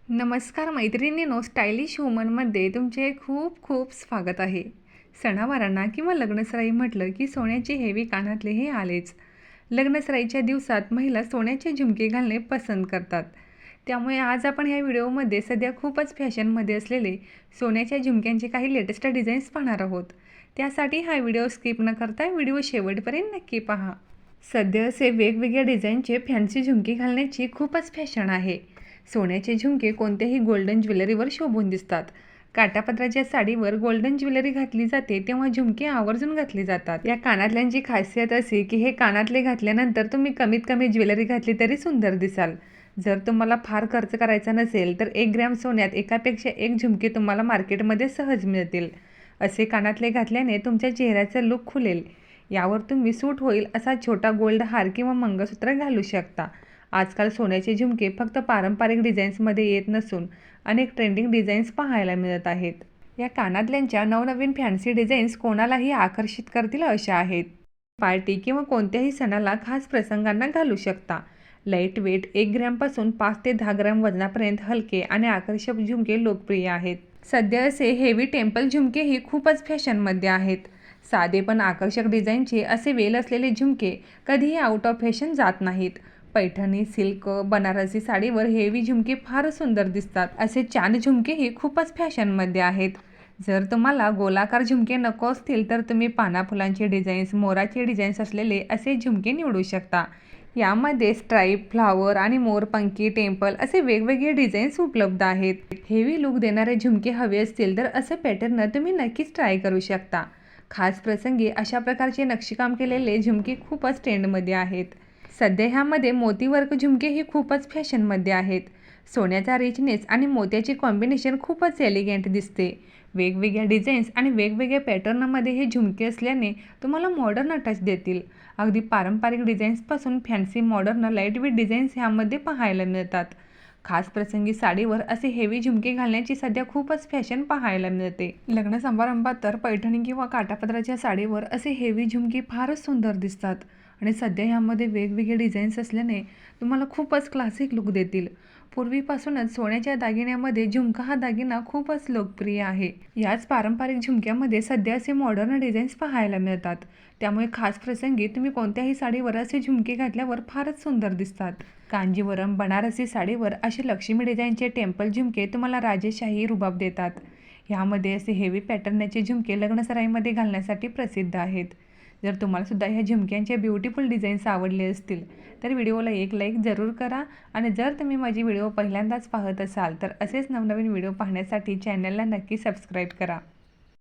नमस्कार मैत्रिणींनो, स्टायलिश वुमनमध्ये तुमचे खूप खूप स्वागत आहे. सणावारांना किंवा लग्नसराई म्हटलं की सोन्याचे हेवी कानातले हे आलेच. लग्नसराईच्या दिवसात महिला सोन्याचे झुमके घालणे पसंत करतात. त्यामुळे आज आपण ह्या व्हिडिओमध्ये सध्या खूपच फॅशनमध्ये असलेले सोन्याच्या झुमक्यांचे काही लेटेस्ट डिझाईन्स पाहणार आहोत. त्यासाठी हा व्हिडिओ स्किप न करता व्हिडिओ शेवटपर्यंत नक्की पहा. सध्या असे वेगवेगळ्या डिझाईनचे फॅन्सी झुमके घालण्याची खूपच फॅशन आहे. सोन्याचे झुमके कोणत्याही गोल्डन ज्वेलरीवर शोभून दिसतात. काठापदराच्या साडीवर गोल्डन ज्वेलरी घातली जाते तेव्हा झुमके आवर्जून घातली जातात. या कानातल्यांची खासियत अशी की हे कानातले घातल्यानंतर तुम्ही कमीत कमी ज्वेलरी घातली तरी सुंदर दिसाल. जर तुम्हाला फार खर्च करायचा नसेल तर 1 ग्रॅम सोन्यात एकापेक्षा एक झुमके तुम्हाला मार्केटमध्ये सहज मिळतील. असे कानातले घातल्याने तुमच्या चेहऱ्याचा लुक खुलेल. यावर तुम्ही सूट होईल असा छोटा गोल्ड हार किंवा मंगळसूत्र घालू शकता. आजकाल सोन्याचे झुमके फक्त पारंपरिक डिझाईन्समध्ये येत नसून अनेक ट्रेंडिंग डिझाईन्स पाहायला मिळत आहेत. या कानातल्यांच्या नवनवीन फॅन्सी डिझाईन्स कोणालाही आकर्षित करतील अशा आहेत. पार्टी किंवा कोणत्याही सणाला खास प्रसंगांना घालू शकता. लाईट वेट 1 ग्रॅमपासून 5 ते 10 ग्रॅम वजनापर्यंत हलके आणि आकर्षक झुमके लोकप्रिय आहेत. सध्या असे हेवी टेम्पल झुमकेही खूपच फॅशनमध्ये आहेत. साधे पण आकर्षक डिझाईनचे असे वेल असलेले झुमके कधीही आउट ऑफ फॅशन जात नाहीत. पैठणी, सिल्क, बनारसी साडीवर हेवी झुमके फारच सुंदर दिसतात. असे चांद झुमकेही खूपच फॅशनमध्ये आहेत. जर तुम्हाला गोलाकार झुमके नको असतील तर तुम्ही पाना फुलांचे डिझाईन्स, मोराचे डिझाईन्स असलेले असे झुमके निवडू शकता. यामध्ये स्ट्राईप, फ्लावर आणि मोरपंखी, टेम्पल असे वेगवेगळे डिझाईन्स उपलब्ध आहेत. हेवी लुक देणारे झुमके हवे असतील तर असे पॅटर्न तुम्ही नक्कीच ट्राय करू शकता. खास प्रसंगी अशा प्रकारचे नक्षीकाम केलेले झुमके खूपच ट्रेंडमध्ये आहेत. सध्या ह्यामध्ये मोतीवर्क झुमकेही खूपच फॅशनमध्ये आहेत. सोन्याचा रिचनेस आणि मोत्याचे कॉम्बिनेशन खूपच एलिगंट दिसते. वेगवेगळ्या डिझाईन्स आणि वेगवेगळ्या पॅटर्नमध्ये हे झुमके असल्याने तुम्हाला मॉडर्न टच देतील. अगदी पारंपरिक डिझाईन्सपासून फॅन्सी मॉडर्न लाईटवेट डिझाईन्स ह्यामध्ये पाहायला मिळतात. खास प्रसंगी साडीवर असे हेवी झुमके घालण्याची सध्या खूपच फॅशन पाहायला मिळते. लग्न समारंभात तर पैठणी किंवा काठापदराच्या साडीवर असे हेवी झुमके फारच सुंदर दिसतात आणि सध्या ह्यामध्ये वेगवेगळे डिझाईन्स असल्याने तुम्हाला खूपच क्लासिक लुक देतील. पूर्वीपासूनच सोन्याच्या दागिन्यामध्ये झुमका हा दागिना खूपच लोकप्रिय आहे. याच पारंपरिक झुमक्यामध्ये सध्या असे मॉडर्न डिझाईन्स पाहायला मिळतात. त्यामुळे खास प्रसंगी तुम्ही कोणत्याही साडीवर असे झुमके घातल्यावर फारच सुंदर दिसतात. कांजीवरम, बनारसी साडीवर असे लक्ष्मी डिझाईनचे टेम्पल झुमके तुम्हाला राजेशाही रुबाब देतात. ह्यामध्ये असे हेवी पॅटर्नचे झुमके लग्नसराईमध्ये घालण्यासाठी प्रसिद्ध आहेत. जर तुम्हाला सुद्धा ह्या झुमक्यांचे ब्युटिफुल डिझाईन्स आवडले असतील तर व्हिडिओला एक लाईक जरूर करा आणि जर तुम्ही माझी व्हिडिओ पहिल्यांदाच पाहत असाल तर असेच नवनवीन व्हिडिओ पाहण्यासाठी चॅनलला नक्की सबस्क्राईब करा.